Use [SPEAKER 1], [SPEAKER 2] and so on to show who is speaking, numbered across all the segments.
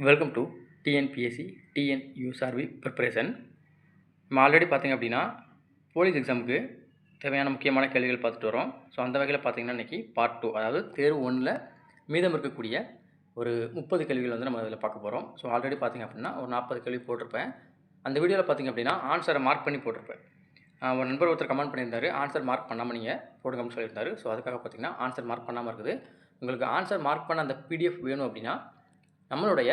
[SPEAKER 1] Welcome to TNPSC TNUSRB preparation. நம்ம already பார்த்திங்க அப்படின்னா போலீஸ் எக்ஸாமுக்கு தேவையான முக்கியமான கேள்விகள் பார்த்துட்டு வரோம். ஸோ அந்த வகையில் பார்த்திங்கன்னா இன்றைக்கி பார்ட் 2, அதாவது தேர்வு 1ல் மீதம் இருக்கக்கூடிய ஒரு 30 கேள்விகள் வந்து நம்ம அதில் பார்க்க போகிறோம். ஸோ ஆல்ரெடி பார்த்திங்க அப்படின்னா ஒரு 40 கேள்வி போட்டிருப்பேன். அந்த வீடியோவில் பார்த்திங்க அப்படின்னா ஆன்சரை மார்க் பண்ணி போட்டிருப்பேன். ஒரு நண்பர் ஒருத்தர் கமெண்ட் பண்ணியிருந்தார், ஆன்சர் மார்க் பண்ணாமல் நீங்கள் போடுங்கன்னு சொல்லியிருந்தார். ஸோ அதுக்காக பார்த்திங்கன்னா ஆன்சர் மார்க் பண்ணாமல் இருக்குது. உங்களுக்கு ஆன்சர் மார்க் பண்ண அந்த பிடிஎஃப் வேணும் அப்படின்னா நம்மளுடைய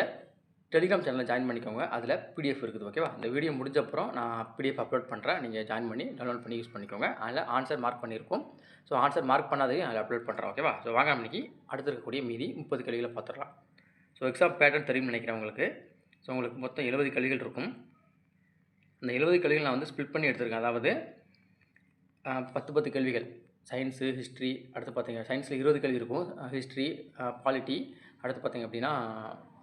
[SPEAKER 1] டெலிகிராம் சேனலில் ஜாயின் பண்ணிக்கோங்க. அதில் பிடிஎஃப் இருக்குது. ஓகேவா? இந்த வீடியோ முடிஞ்சப்பறம் நான் பிடிஎஃப் அப்லோட் பண்ணுறேன். நீங்கள் ஜாயின் பண்ணி டவுன்லோட் பண்ணி யூஸ் பண்ணிக்கோங்க. அதில் ஆன்சர் மார்க் பண்ணியிருக்கோம். ஸோ ஆன்சர் மார்க் பண்ணாதையும் அதில் அப்லோட் பண்ணுறேன். ஓகேவா? ஸோ வாங்க இன்றைக்கி அடுத்து இருக்கக்கூடிய மீதி 30 கேள்விகளை பார்த்துடலாம். ஸோ எக்ஸாம் பேட்டர்ன் தெரியும்னு நினைக்கிறேன் உங்களுக்கு. ஸோ உங்களுக்கு மொத்தம் 70 கேள்விகள் இருக்கும். அந்த 70 கேள்விகள் நான் வந்து ஸ்ப்ளிட் பண்ணி எடுத்திருக்கேன். அதாவது 10 கேள்விகள் சயின்ஸு, ஹிஸ்ட்ரி, அடுத்து பார்த்திங்க சயின்ஸில் 20 கேள்வி இருக்கும், ஹிஸ்ட்ரி, பாலிட்டி, அடுத்து பார்த்திங்க அப்படின்னா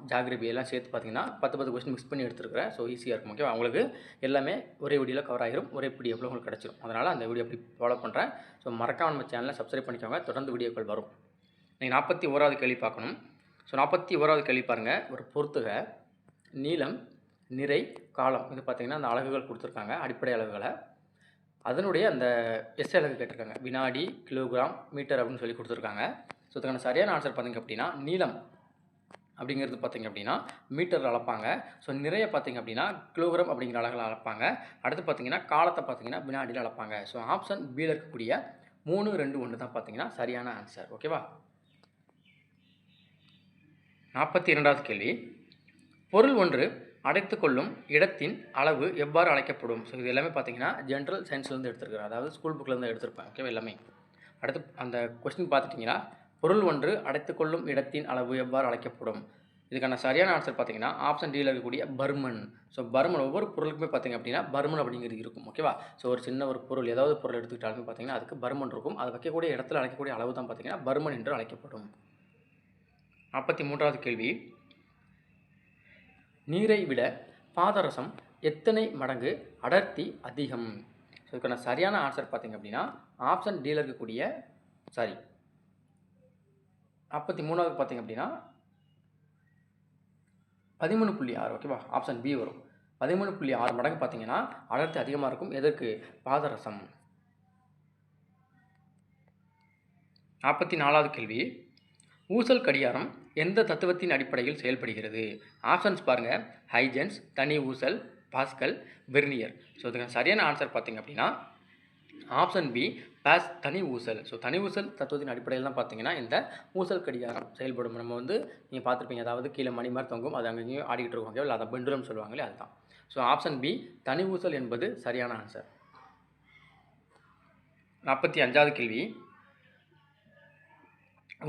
[SPEAKER 1] ஜாகிரபி எல்லாம் சேர்த்து பார்த்திங்கன்னா 10 கொஸ்டின் மிக்ஸ் பண்ணி எடுத்துருக்கிறேன். ஸோ ஈஸியாக இருக்கும். ஓகேவா? உங்களுக்கு எல்லாமே ஒரே வீடியோவில் கவர் ஆகிரும், ஒரே பிடிஎஃப்ல உங்களுக்கு கிடச்சிரும். அதனால் அந்த வீடியோ அப்படி ஃபாலோ பண்ணுறேன். ஸோ மறக்காம நம்ம சேனலை சப்ஸ்கிரைப் பண்ணிக்கோங்க. தொடர்ந்து வீடியோக்கள் வரும். நீங்கள் 41வது கேள்வி பார்க்கணும். ஸோ 41வது கேள்வி பாருங்கள். ஒரு பொறுத்துக, நீளம், நிறை, காலம், இது பார்த்திங்கன்னா அந்த அலகுகள் கொடுத்துருக்காங்க, அடிப்படை அலகுகளை. அதனுடைய அந்த எஸ்ஐ அலகு கேட்டிருக்காங்க. வினாடி, கிலோகிராம், மீட்டர் அப்படின்னு சொல்லி கொடுத்துருக்காங்க. ஸோ இதுக்கான சரியான ஆன்சர் பார்த்திங்க அப்படின்னா நீளம் அப்படிங்கிறது பார்த்திங்க அப்படின்னா மீட்டரில் அளப்பாங்க. ஸோ நிறைய பார்த்திங்க அப்படின்னா கிலோகிராம் அப்படிங்கிற அலகில் அளப்பாங்க. அடுத்து பார்த்திங்கன்னா காலத்தை பார்த்திங்கன்னா வினாடியில் அளப்பாங்க. ஸோ ஆப்ஷன் பியில் இருக்கக்கூடிய 3, 2, 1 தான் பார்த்திங்கன்னா சரியான ஆன்சர். ஓகேவா? 42வது கேள்வி. பொருள் ஒன்று அடைத்துக்கொள்ளும் இடத்தின் அளவு எவ்வாறு அழைக்கப்படும்? ஸோ இது எல்லாமே பார்த்திங்கன்னா ஜென்ரல் சயின்ஸ்லேருந்து எடுத்துருக்கிறேன், அதாவது ஸ்கூல் புக்கிலேருந்து எடுத்திருப்பேன். ஓகேவா? எல்லாமே அடுத்து அந்த கொஸ்டின் பார்த்துட்டிங்கன்னா பொருள் ஒன்று அடைத்துக்கொள்ளும் இடத்தின் அளவு எவ்வாறு அழைக்கப்படும்? இதுக்கான சரியான ஆன்சர் பார்த்திங்கன்னா ஆப்ஷன் டியில் இருக்கக்கூடிய பருமன். ஸோ பருமன், ஒவ்வொரு பொருளுக்குமே பார்த்திங்க அப்படின்னா பருமன் அப்படிங்கிறது இருக்கும். ஓகேவா? ஸோ ஒரு சின்ன ஒரு பொருள், ஏதாவது பொருள் எடுத்துக்கிட்டாலுமே பார்த்திங்கன்னா அதுக்கு பருமன் இருக்கும். அது வைக்கக்கூடிய இடத்துல அழைக்கக்கூடிய அளவு தான் பார்த்திங்கன்னா பருமன் என்று அழைக்கப்படும். 43வது கேள்வி. நீரை விட பாதரசம் எத்தனை மடங்கு அடர்த்தி அதிகம்? ஸோ இதுக்கான சரியான ஆன்சர் பார்த்திங்க அப்படின்னா ஆப்ஷன் டியில் இருக்கக்கூடிய 43வது பார்த்திங்க அப்படின்னா 13.6. ஓகேவா? ஆப்ஷன் பி வரும். 13.6 மடங்கு பார்த்திங்கன்னா அடர்த்தி அதிகமாக இருக்கும். எதற்கு? பாதரசம். 44வது கேள்வி. ஊசல் கடிகாரம் எந்த தத்துவத்தின் அடிப்படையில் செயல்படுகிறது? ஆப்ஷன்ஸ் பாருங்கள். ஹைஜன்ஸ், தனி ஊசல், பாஸ்கல், வெர்னியர். ஸோ இதுக்கான சரியான ஆன்சர் பார்த்திங்க அப்படின்னா ஆப்ஷன் பி, தனி ஊசல். ஸோ தனி ஊசல் தத்துவத்தின் அடிப்படையில் தான் பார்த்திங்கன்னா இந்த ஊசல் கடிகாரம் செயல்படும். நம்ம வந்து நீங்கள் பார்த்துருப்பீங்க, அதாவது கீழே மணி மாதிரி தொங்கும், அது அங்கேயும் ஆடிக்கிட்டு இருக்கும். இல்லை, அதை பெண்டுலம் சொல்லுவாங்களே, அதுதான். ஸோ ஆப்ஷன் பி, தனி ஊசல் என்பது சரியான ஆன்சர். 45வது கேள்வி.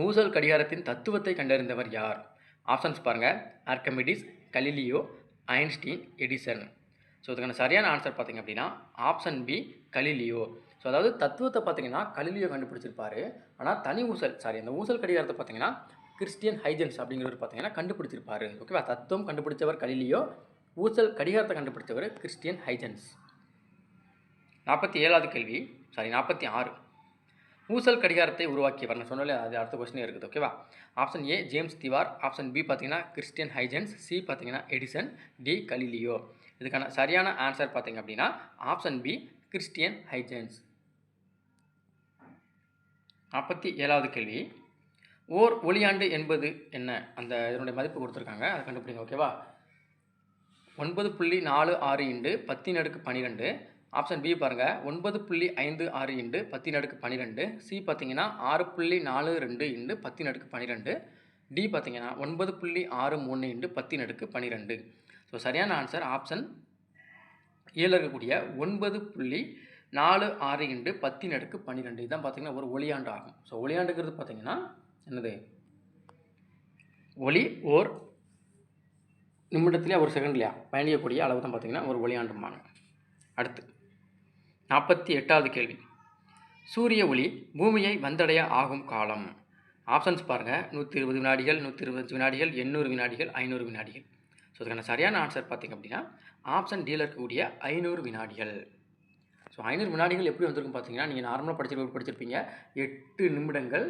[SPEAKER 1] ஊசல் கடிகாரத்தின் தத்துவத்தை கண்டறிந்தவர் யார்? ஆப்ஷன்ஸ் பாருங்கள். Archimedes, Galileo, Einstein, Edison. So இதுக்கான சரியான ஆன்சர் பார்த்திங்க அப்படின்னா ஆப்ஷன் பி, கலிலியோ. ஸோ அதாவது தத்துவத்தை பார்த்திங்கன்னா கலிலியோ கண்டுபிடிச்சிருப்பார். ஆனால் தனி ஊசல் அந்த ஊசல் கடிகாரத்தை பார்த்திங்கன்னா கிறிஸ்டியன் ஹைஜன்ஸ் அப்படிங்கிறவர் பார்த்திங்கன்னா கண்டுபிடிச்சிருப்பார். ஓகேவா? தத்துவம் கண்டுபிடிச்சவர் கலிலியோ, ஊசல் கடிகாரத்தை கண்டுபிடிச்சவர் கிறிஸ்டியன் ஹைஜன்ஸ். 47வது கேள்வி. 46. ஊசல் கடிகாரத்தை உருவாக்கியவர். நான் சொன்னாலே அது அடுத்த கொஸ்டின் இருக்குது. ஓகேவா? Option A, James Dewar. Option B பார்த்திங்கன்னா கிறிஸ்டியன் ஹைஜன்ஸ். சி பார்த்திங்கன்னா எடிசன். D, Galileo. இதுக்கான சரியான ஆன்சர் பார்த்திங்க அப்படின்னா ஆப்ஷன் பி, கிறிஸ்டியன் ஹைஜன்ஸ். 47வது கேள்வி. ஓர் ஒளியாண்டு என்பது என்ன? அந்த இதனுடைய மதிப்பு கொடுத்துருக்காங்க, அதை கண்டுபிடிங்க. ஓகேவா? 9.46 × 10^12. ஆப்ஷன் பி பாருங்கள். 9.56 × 10^12. சி பார்த்திங்கன்னா 6.42 × 10^12. டி பார்த்திங்கன்னா 9.63 × 10^12. ஸோ சரியான ஆன்சர் ஆப்ஷன் ஏல இருக்கக்கூடிய 9.46 × 10^12. இதுதான் பார்த்திங்கன்னா ஒரு ஒளியாண்டு ஆகும். ஸோ ஒளியாண்டுங்கிறது பார்த்திங்கன்னா என்னது? ஒளி ஓர் நிமிடத்துலையா ஒரு செகண்ட்லையா பயணிக்கக்கூடிய அளவு தான் பார்த்திங்கன்னா ஒரு ஒளியாண்டும்பாங்க. அடுத்து 48வது கேள்வி. சூரிய ஒளி பூமியை வந்தடைய ஆகும் காலம். ஆப்ஷன்ஸ் பாருங்கள். 120 வினாடிகள், 125 வினாடிகள், 800 வினாடிகள், 500 வினாடிகள். ஸோ அதுக்கான சரியான ஆன்சர் பார்த்திங்க அப்படின்னா ஆப்ஷன் டியில் இருக்கக்கூடிய 500 வினாடிகள். ஸோ 500 வினாடிகள் எப்படி வந்திருக்கும் பார்த்திங்கன்னா நீங்கள் நார்மலாக படிச்சிருப்பீங்க 8 நிமிடங்கள்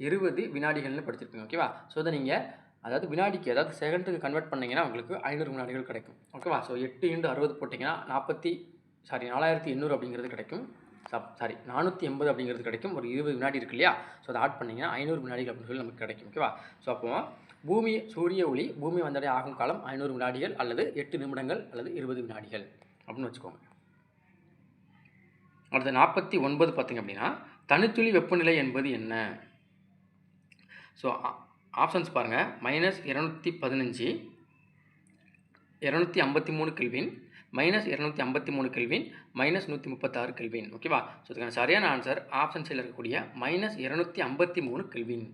[SPEAKER 1] 20 வினாடிகள்னு படிச்சிருப்பீங்க. ஓகேவா? ஸோ அதை நீங்கள் அதாவது வினாடிக்கு, அதாவது செகண்டுக்கு கன்வெர்ட் பண்ணிங்கன்னா உங்களுக்கு 500 வினாடிகள் கிடைக்கும். ஓகேவா? ஸோ 8 × 60 போட்டிங்கன்னா 4800 அப்படிங்கிறது கிடைக்கும். 480 அப்படிங்கிறது கிடைக்கும். ஒரு 20 வினாடி இருக்கு இல்லையா? ஸோ அதை ஆட் பண்ணிங்கன்னா 500 வினாடிகள் அப்படின்னு சொல்லி நமக்கு கிடைக்கும். ஓகேவா? ஸோ அப்போ சூரிய ஒளி பூமி வந்தடைய ஆகும் காலம் 500 வினாடிகள் அல்லது 8 நிமிடங்கள் அல்லது 20 வினாடிகள் அப்படின்னு வச்சுக்கோங்க. அடுத்து 49 பார்த்திங்க அப்படின்னா தனித்துளி வெப்பநிலை என்பது என்ன? ஸோ ஆப்ஷன்ஸ் பாருங்கள். -215, 253 கெல்வின், -253 கெல்வின், -136 கெல்வின். ஓகேவா? ஸோ இதுக்கான சரியான ஆன்சர் ஆப்ஷன் சில இருக்கக்கூடிய -253 கெல்வின்.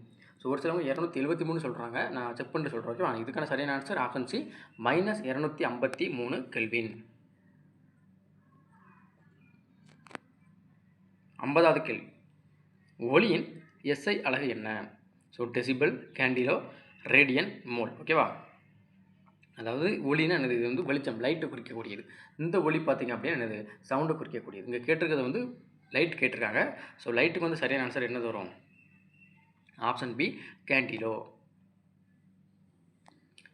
[SPEAKER 1] ஸோ ஒரு சிலவங்க 273 சொல்கிறாங்க, நான் செக் பண்ணிட்டு சொல்கிறேன். ஓகேவா? இதுக்கான சரியான ஆன்சர் ஆப்ஷன் சி -253 கெல்வின். 50வது கேள்வி. ஒளியின் எஸ்ஐ அலகு என்ன? So decibel, candela, radian, mole. ஓகேவா? அதாவது ஒளினா என்னது? இது வந்து வெளிச்சம், லைட்டு குறிக்கக்கூடியது. இந்த ஒளி பார்த்திங்க அப்படின்னா என்னது? சவுண்டு குறிக்கக்கூடியது. இங்கே கேட்டிருக்கிறது வந்து லைட் கேட்டிருக்காங்க. ஸோ லைட்டுக்கு வந்து சரியான ஆன்சர் என்னது வரும்? Option B candela.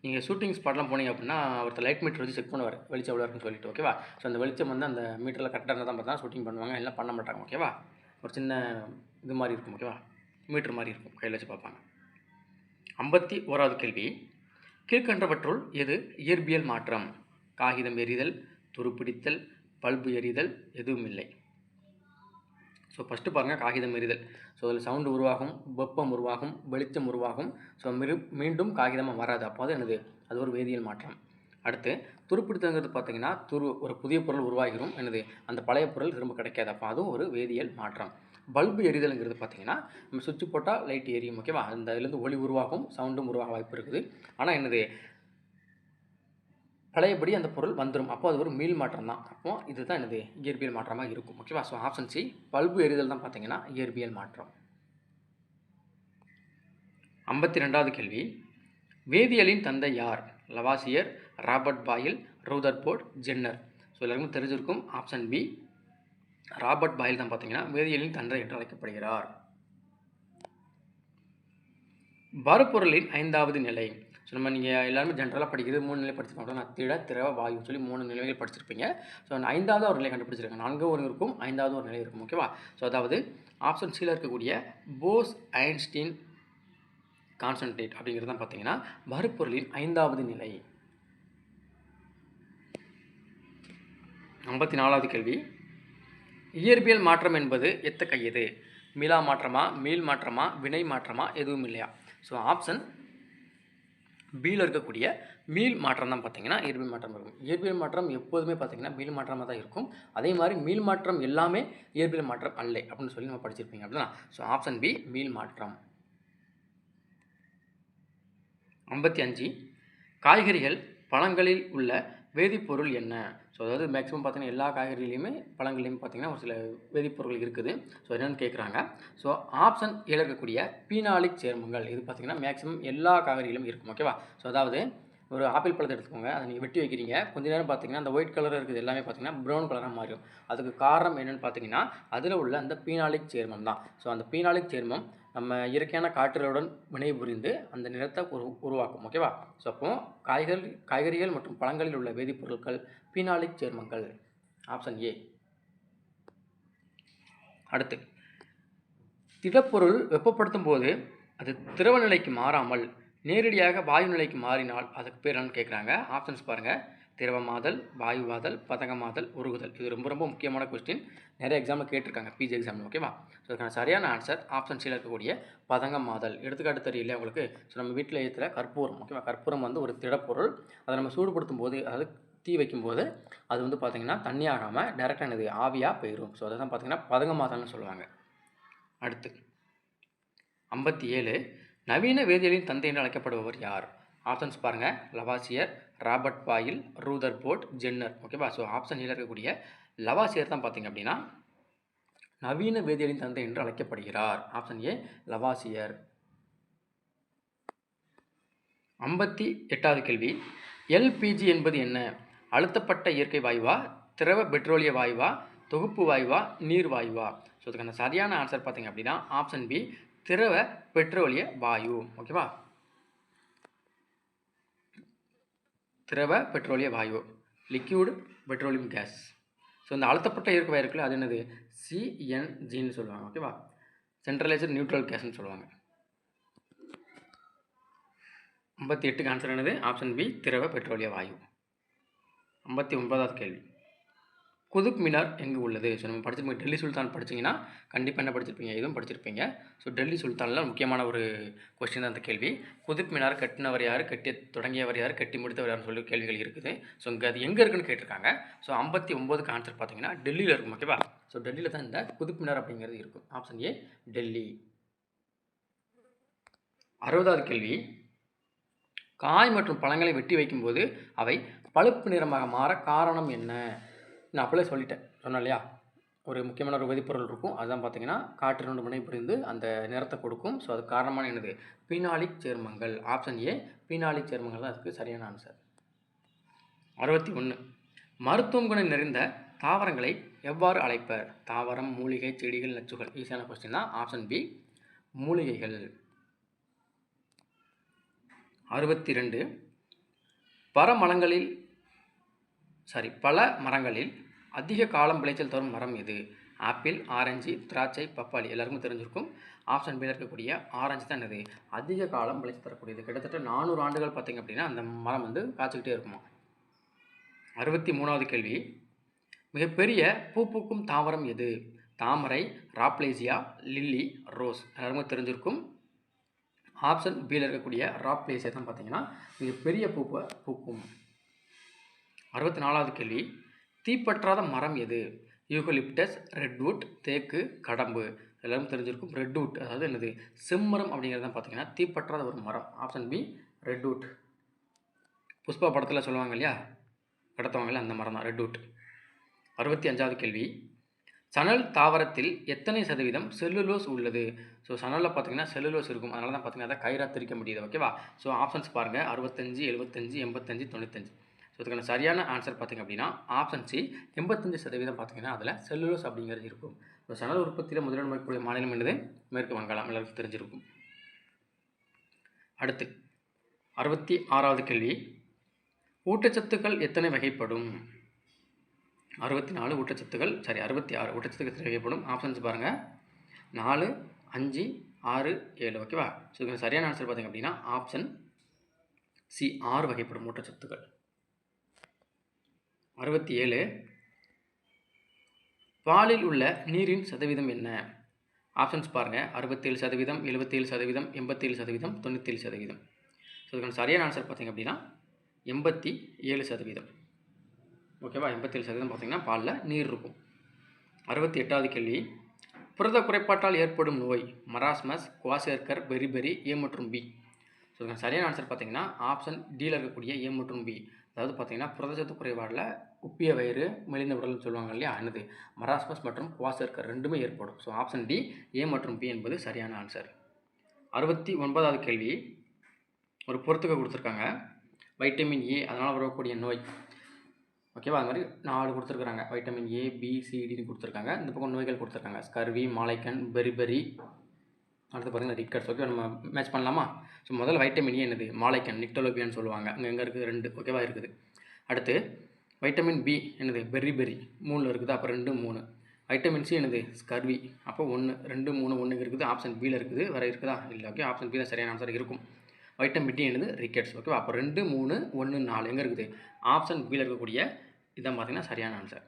[SPEAKER 1] நீங்கள் ஷூட்டிங் ஸ்பாட்லாம் போனீங்க அப்படின்னா ஒருத்தர் லைட் மீட்டர் வச்சு செக் பண்ணுவார் வெளிச்சம் எவ்வளோ இருக்குன்னு சொல்லிட்டு. ஓகேவா? ஸோ அந்த வெளிச்சம் வந்து அந்த மீட்டரில் கரெக்டாக இருந்தால் தான் பார்த்தா ஷூட்டிங் பண்ணுவாங்க, எல்லாம் பண்ண மாட்டாங்க. ஓகேவா? ஒரு சின்ன இது மாதிரி இருக்கும். ஓகேவா? மீட்டர் மாதிரி இருக்கும், கையில் வச்சு பார்ப்பாங்க. 51வது கேள்வி. கீழ்கண்டவற்றுள் எது இயற்பியல் மாற்றம்? காகிதம் எரிதல், துருப்பிடித்தல், பல்பு எரிதல், எதுவும் இல்லை. ஸோ ஃபஸ்ட்டு பாருங்கள், காகிதம் எரிதல். ஸோ அதில் சவுண்டு உருவாகும், வெப்பம் உருவாகும், வெளிச்சம் உருவாகும். ஸோ மீண்டும் காகிதமாக வராது. அப்போ அது என்னது? அது ஒரு வேதியியல் மாற்றம். அடுத்து துருப்பிடித்தல்ங்கிறது பார்த்திங்கன்னா ஒரு புதிய பொருள் உருவாகிரும். என்னது? அந்த பழைய பொருள் திரும்ப கிடைக்காது. அப்போ அதுவும் ஒரு வேதியியல் மாற்றம். பல்பு எரிதல்ங்கிறது பார்த்திங்கன்னா நம்ம சுவிட்ச் போட்டால் லைட் எரியும். ஓகேவா? அந்த இதுலேருந்து ஒளி உருவாகும், சவுண்டும் உருவாக வாய்ப்பு இருக்குது. ஆனால் என்னது? பழையபடி அந்த பொருள் வந்துடும். அப்போ அது ஒரு மீள் மாற்றம் தான். அப்போ இதுதான் என்னது? இயற்பியல் மாற்றமாக இருக்கும். ஓகேவா? ஸோ ஆப்ஷன் சி பல்பு எரிதல் தான் பார்த்திங்கன்னா இயற்பியல் மாற்றம். 52வது கேள்வி. வேதியியலின் தந்தை யார்? Lavoisier, Robert Boyle, Rutherford, Jenner. So எல்லாருக்கும் தெரிஞ்சிருக்கும். ஆப்ஷன் பி ராபர்ட் பாயில் தான் பார்த்திங்கன்னா வேதியியலின் தந்தை என்று அழைக்கப்படுகிறார். பருப்பொருளின் 5வது நிலை. ஸோ நீங்கள் எல்லாருமே ஜென்ரலாக படிக்கிறது 3 நிலை படிச்சிருப்பாங்க. நான் திட, திரவ, வாயு சொல்லி 3 நிலைகள் படிச்சிருப்பீங்க. ஸோ 5வது ஒரு நிலை கண்டுபிடிச்சிருக்காங்க. 4 ஒரு இருக்கும், 5வது ஒரு நிலை இருக்கும். ஓகேவா? ஸோ அதாவது ஆப்ஷன் சியில் இருக்கக்கூடிய போஸ் ஐன்ஸ்டீன் கான்சன்ட்ரேட் அப்படிங்கிறது தான் பார்த்தீங்கன்னா பருப்பொருளின் 5வது நிலை. 54வது கேள்வி. இயற்பியல் மாற்றம் என்பது எத்தகையது? மீளா மாற்றமா, மீள் மாற்றமா, வினை மாற்றமா, எதுவும் இல்லையா? ஸோ ஆப்ஷன் பியில் இருக்கக்கூடிய மீள் மாற்றம் தான் பார்த்தீங்கன்னா இயற்பியல் மாற்றம் இருக்கும். இயற்பியல் மாற்றம் எப்போதுமே பார்த்தீங்கன்னா மீள் மாற்றமாக தான் இருக்கும். அதே மாதிரி மீள் மாற்றம் எல்லாமே இயற்பியல் மாற்றம் அல்ல அப்படின்னு சொல்லி நம்ம படிச்சிருப்பீங்க அப்படின்னா. ஸோ ஆப்ஷன் பி மீள் மாற்றம். 55. காய்கறிகள், பழங்களில் உள்ள வேதிப்பொருள் என்ன? ஸோ அதாவது மேக்ஸிமம் பார்த்தீங்கன்னா எல்லா காய்கறிலையுமே பழங்கள்லையும் பார்த்தீங்கன்னா ஒரு சில வேதிப்பொருட்கள் இருக்குது. ஸோ என்னென்னு கேட்குறாங்க. ஸோ ஆப்ஷன் ஏல இருக்கக்கூடிய பீனாலிக் சேர்மங்கள் இது பார்த்தீங்கன்னா மேக்ஸிமம் எல்லா காய்கறிகளும் இருக்கும். ஓகேவா? ஸோ அதாவது ஒரு ஆப்பிள் பழத்தை எடுத்துக்கோங்க, அதை நீங்கள் வெட்டி வைக்கிறீங்க, கொஞ்ச நேரம் பார்த்தீங்கன்னா அந்த ஒயிட் கலராக இருக்குது எல்லாமே பார்த்தீங்கன்னா ப்ரௌன் கலராக மாறிடும். அதுக்கு காரணம் என்னென்னு பார்த்தீங்கன்னா அதில் உள்ள அந்த பீனாலிக் சேர்மம் தான். ஸோ அந்த பீனாலிக் சேர்மம் நம்ம இயற்கையான காற்றுகளுடன் வினைபுரிந்து அந்த நிறத்தை உருவாக்கும். ஓகேவா? ஸோ அப்போ காய்கறிகள் மற்றும் பழங்களில் உள்ள வேதிப்பொருட்கள் பீனாலிக் சேர்மங்கள். Option A. அடுத்து திடப்பொருள் வெப்பப்படுத்தும் போது அது திரவ நிலைக்கு மாறாமல் நேரடியாக வாயு நிலைக்கு மாறினால் அதுக்கு பேர் என்னன்னு கேட்குறாங்க. ஆப்ஷன்ஸ் பாருங்கள். திரவமாதல், வாயுவாதல், பதங்கமாதல், உருகுதல். இது ரொம்ப ரொம்ப முக்கியமான கொஸ்டின். நிறைய எக்ஸாமில் கேட்டிருக்காங்க, பிஜி எக்ஸாமில். ஓகேவா? ஸோ அதுக்கான சரியான ஆன்சர் ஆப்ஷன் சியில் இருக்கக்கூடிய பதங்கமாதல். எடுத்துக்காட்டு தெரியல உங்களுக்கு. ஸோ நம்ம வீட்டில் ஏற்றுற கற்பூரம். ஓகேவா? கற்பூரம் வந்து ஒரு திடப்பொருள். அதை நம்ம சூடுபடுத்தும் போது, அதாவது தீ வைக்கும்போது அது வந்து பார்த்திங்கன்னா தண்ணி ஆகாமல் டேரெக்டாக என்னது ஆவியாக போயிடும். ஸோ அதை தான் பார்த்திங்கன்னா பதங்கமாதல்னு சொல்லுவாங்க. அடுத்து 57. நவீன வேதியியலின் தந்தை என்று அழைக்கப்படுபவர் யார்? ஆப்ஷன்ஸ் பாருங்கள். Lavoisier, Robert Boyle, Rutherford, Jenner. ஓகேவா? ஸோ ஆப்ஷன் ஏல இருக்கக்கூடிய லவாசியர் தான் பார்த்திங்க அப்படின்னா நவீன வேதியியலின் தந்தை என்று அழைக்கப்படுகிறார். Option A Lavoisier. 58வது கேள்வி. எல்பிஜி என்பது என்ன? அழுத்தப்பட்ட இயற்கை வாயுவா, திரவ பெட்ரோலிய வாயுவா, தொகுப்பு வாயுவா, நீர் வாயுவா? ஸோ அதுக்கான சரியான ஆன்சர் பார்த்திங்க அப்படின்னா ஆப்ஷன் பி திரவ பெட்ரோலிய வாயு. ஓகேவா? திரவ பெட்ரோலிய வாயு, லிக்யூடு பெட்ரோலியம் கேஸ். ஸோ இந்த அழுத்தப்பட்ட இயற்கை வாயு இருக்குல்ல அது என்னது சிஎன்ஜின்னு சொல்லுவாங்க. ஓகேவா, சென்ட்ரலைஸ்டு நியூட்ரல் கேஸ்ன்னு சொல்லுவாங்க. 58க்கு ஆன்சர் என்னது ஆப்ஷன் பி திரவ பெட்ரோலிய வாயு. 59வது கேள்வி, குதுப் மினார் எங்கே உள்ளது? ஸோ நம்ம படிச்சிருப்போம் டெல்லி சுல்தான் படிச்சிங்கன்னா கண்டிப்பாக என்ன படிச்சிருப்பீங்க, இதுவும் படிச்சிருப்பீங்க. ஸோ டெல்லி சுல்தானில் முக்கியமான ஒரு கொஸ்டின் தான் அந்த கேள்வி. குதுப் மினார் கட்டினவர் யார், கட்டி தொடங்கியவர் யார், கட்டி முடித்தவர் யாருன்னு சொல்லி கேள்விகள் இருக்குது. ஸோ இங்கே அது எங்கே இருக்குன்னு கேட்டிருக்காங்க. ஸோ 59க்கு ஆன்சர் பார்த்தீங்கன்னா டெல்லியில் இருக்கும். ஓகேவா, ஸோ டெல்லியில் தான் இந்த குதுப் மினார் அப்படிங்கிறது இருக்கும். Option A Delhi. 60வது கேள்வி, காய் மற்றும் பழங்களை வெட்டி வைக்கும்போது அவை பழுப்பு நிறமாக மாற காரணம் என்ன? நான் அப்போலே சொன்னேன் இல்லையா, ஒரு முக்கியமான ஒரு வேதிப்பொருள் இருக்கும், அதுதான் பார்த்தீங்கன்னா காற்று 2 வினை புரிந்து அந்த நிறத்தை கொடுக்கும். ஸோ அது காரணமான என்னது பீனாலிக் சேர்மங்கள். ஆப்ஷன் ஏ பீனாலிக் சேர்மங்கள் தான் அதுக்கு சரியான ஆன்சர். 61, மருத்துவம் குணம் நிறைந்த தாவரங்களை எவ்வாறு அழைப்பர்? தாவரம், மூலிகை, செடிகள், நச்சுகள். ஈஸியான கொஸ்டின் தான். ஆப்ஷன் பி மூலிகைகள். 62, பல மரங்களில் அதிக காலம் விளைச்சல் தரும் மரம் எது? ஆப்பிள், ஆரஞ்சு, திராட்சை, பப்பாளி. எல்லாருக்கும் தெரிஞ்சிருக்கும். ஆப்ஷன் பியில் இருக்கக்கூடிய ஆரஞ்சு தான் என்னது அதிக காலம் விளைச்சல் தரக்கூடியது. கிட்டத்தட்ட 400 ஆண்டுகள் பார்த்திங்க அப்படின்னா அந்த மரம் வந்து காய்ச்சிக்கிட்டே இருக்குமா. 63வது கேள்வி, மிகப்பெரிய பூ பூக்கும் தாவரம் எது? தாமரை, ராப்லேசியா, லில்லி, ரோஸ். எல்லாருக்கும் தெரிஞ்சிருக்கும். ஆப்ஷன் பியில் இருக்கக்கூடிய ராப்லேசியா தான் பார்த்தீங்கன்னா மிகப்பெரிய பூவை பூக்கும். 64வது கேள்வி, தீப்பற்றாத மரம் எது? யூகலிப்டஸ், ரெட்வுட், தேக்கு, கடம்பு. எல்லாரும் தெரிஞ்சிருக்கும். ரெட்வுட் அதாவது என்னது செம்மரம் அப்படிங்கிறது தான் பார்த்தீங்கன்னா தீப்பற்றாத ஒரு மரம். Option B redwood. புஷ்பா படத்தில் சொல்லுவாங்க இல்லையா, கடத்துவாங்கல்ல, அந்த மரம் தான் ரெட்வுட். 65வது கேள்வி, சணல் தாவரத்தில் எத்தனை சதவீதம் செல்லுலோஸ் உள்ளது? ஸோ சணலில் பார்த்தீங்கன்னா செல்லுலோஸ் இருக்கும், அதனால தான் பார்த்தீங்கன்னா அதை கயிறாக திரிக்க முடியுது. ஓகேவா, ஸோ ஆப்ஷன்ஸ் பாருங்கள் 65, 75, 85, 95. ஸோ இதுக்கான சரியான ஆன்சர் பார்த்திங்க அப்படின்னா ஆப்ஷன் சி 85% பார்த்திங்கன்னா அதில் செல்லுலோஸ் அப்படிங்கிறது இருக்கும். ஸோ சணல் உற்பத்தியில் முதலிடம் இருக்கக்கூடிய மாநிலம் என்னது? மேற்கு வங்காளம். எல்லாருக்கும் தெரிஞ்சிருக்கும். அடுத்து 66வது கேள்வி, ஊட்டச்சத்துக்கள் எத்தனை வகைப்படும்? 64 ஊட்டச்சத்துக்கள், 66 ஊட்டச்சத்துக்கள் எத்தனை வகைப்படும்? ஆப்ஷன்ஸ் பாருங்கள் 4, 5, 6, 7. ஓகேவா, ஸோ இதுக்கு சரியான ஆன்சர் பார்த்திங்க அப்படின்னா ஆப்ஷன் சி 6 வகைப்படும் ஊட்டச்சத்துக்கள். 67, பாலில் உள்ள நீரின் சதவீதம் என்ன? ஆப்ஷன்ஸ் பாருங்கள் 67%, 77%, 87%, 97%. ஸோ இதுக்கான சரியான ஆன்சர் பார்த்திங்க அப்படின்னா 87%. ஓகேவா, 87% பார்த்திங்கன்னா பாலில் நீர் இருக்கும். 68வது கேள்வி, புரத குறைபாட்டால் ஏற்படும் நோய் மராஸ்மஸ், குவாஷியர்கர், பெரிபெரி, ஏ மற்றும் பி. ஸோ இதுக்கான சரியான ஆன்சர் பார்த்திங்கன்னா ஆப்ஷன் டியில் இருக்கக்கூடிய ஏ மற்றும் பி. அதாவது பார்த்திங்கன்னா புரதச்சத்து குறைபாடில் உப்பிய வயிறு, மெலிந்த உடல்னு சொல்லுவாங்க இல்லையா, என்னது மராஸ்மஸ் மற்றும் குவாஷியர்கர் ரெண்டுமே ஏற்படும். ஸோ ஆப்ஷன் டி ஏ மற்றும் பி என்பது சரியான ஆன்சர். 69வது கேள்வி, ஒரு பொறுத்துக்க கொடுத்துருக்காங்க வைட்டமின் ஏ அதனால் வரக்கூடிய நோய். ஓகேவா, அது மாதிரி 4 கொடுத்துருக்குறாங்க. வைட்டமின் ஏ, பி, சிடின்னு கொடுத்துருக்காங்க. இந்த பக்கம் நோய்கள் கொடுத்துருக்காங்க ஸ்கர்வி, மாலைக்கன், பெரிபெரி, அடுத்து பார்த்திங்கன்னா ரிக்கட்ஸ். ஓகே, நம்ம மேட்ச் பண்ணலாமா? ஸோ முதல்ல வைட்டமின் ஏ என்னது மாலைக்கன், நிக்டோலோபியான்னு சொல்லுவாங்க. அங்கே எங்கே இருக்குது 2. ஓகேவா இருக்குது. அடுத்து வைட்டமின் பி என்னது பெரிபெரி 3 இருக்குது, அப்போ 2, 3. வைட்டமின் சி என்னது ஸ்கர்வி, அப்போ 1, 2, 3, 1 இருக்குது. ஆப்ஷன் பியில் இருக்குது, வேறு இருக்குதா? இல்லை. ஓகே, ஆப்ஷன் பி தான் சரியான ஆன்சர் இருக்கும். வைட்டமின் டி என்னது ரிக்கெட்ஸ். ஓகேவா, அப்போ 2, 3, 1, 4 எங்கே இருக்குது? ஆப்ஷன் பியில் இருக்கக்கூடிய இதான் பார்த்திங்கன்னா சரியான ஆன்சர்.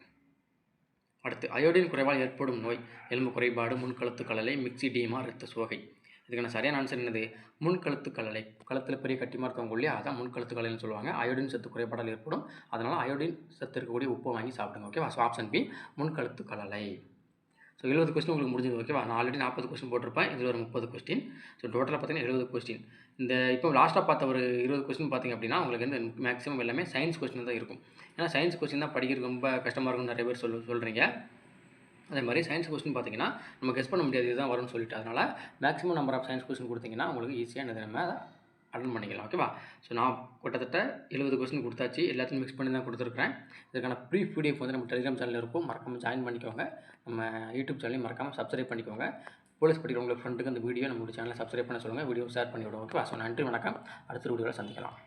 [SPEAKER 1] அடுத்து அயோடின் குறைவால் ஏற்படும் நோய் எலும்பு குறைபாடு, முன்கழுத்து கலலை, மிக்சிடீமா, இரத்த சோகை. இதுக்கான சரியான ஆன்சர் என்னது முன்கழுத்து கலலை. கழுத்தில் பெரிய கட்டிமா இருக்கவங்க இல்லையா, அதான் முன்கழுத்து கலலைன்னு சொல்லுவாங்க. அயோடின் சத்து குறைபாடால் ஏற்படும், அதனால் அயோடின் சத்து இருக்கக்கூடிய உப்பை வாங்கி சாப்பிடுங்க. ஓகேவா, ஸோ ஆப்ஷன் பி முன்கழுத்து கலலை. ஸோ 70 கொஸ்டின் உங்களுக்கு முடிஞ்சது. ஓகேவா, நான் ஆல்ரெடி 40 கொஸ்டின் போட்டிருப்பேன், இதில் ஒரு 30 கொஸ்டின். ஸோ டோட்டலாக பார்த்தீங்கன்னா 70 கொஸ்டின். இந்த இப்போ லாஸ்ட்டாக பார்த்த ஒரு 20 கொஸ்டின் பார்த்திங்க அப்படின்னா உங்களுக்கு வந்து மேக்ஸிமம் எல்லாமே சயின்ஸ் கொஸ்டின் தான் இருக்கும். ஏன்னா சயின்ஸ் கொஸ்டின் தான் படிக்கிறது ரொம்ப கஷ்டமாக இருக்கும்னு நிறைய பேர் சொல்கிறீங்க. அதே மாதிரி சயின்ஸ் கொஸ்டின் பார்த்திங்கன்னா நம்ம கெஸ் பண்ண முடியாது இதுதான் வரும்னு சொல்லிட்டு, அதனால் maximum number of science question கொடுத்திங்கன்னா உங்களுக்கு ஈஸியாக நம்ம அட்டன் பண்ணிக்கலாம். ஓகேவா, ஸோ நான் கிட்டத்தட்ட 70 கொஸ்டின் கொடுத்தாச்சு, எல்லாத்தையும் மிக்ஸ் பண்ணி தான் கொடுத்துருக்குறேன். இதுக்கான ப்ரீஃப் பிடிஎஃப் வந்து நம்ம டெலிகிராம் சேனலில் இருக்கும், மறக்காமல் ஜாயின் பண்ணிக்கோங்க. நம்ம யூடியூப் சேனலையும் மறக்காமல் சப்ஸ்கிரைப் பண்ணிக்கோங்க. போலீஸ் படிக்கிறவங்களுக்கு ஃப்ரெண்டுக்கு அந்த வீடியோ நம்மளுடைய சேனலை சப்ஸ்கிரைப் பண்ண சொல்லுங்கள், வீடியோ ஷேர் பண்ணி விடுவோம். ஓகேவா, ஸோ நன்றி, வணக்கம். அடுத்த வீடியோவில் சந்திக்கலாம்.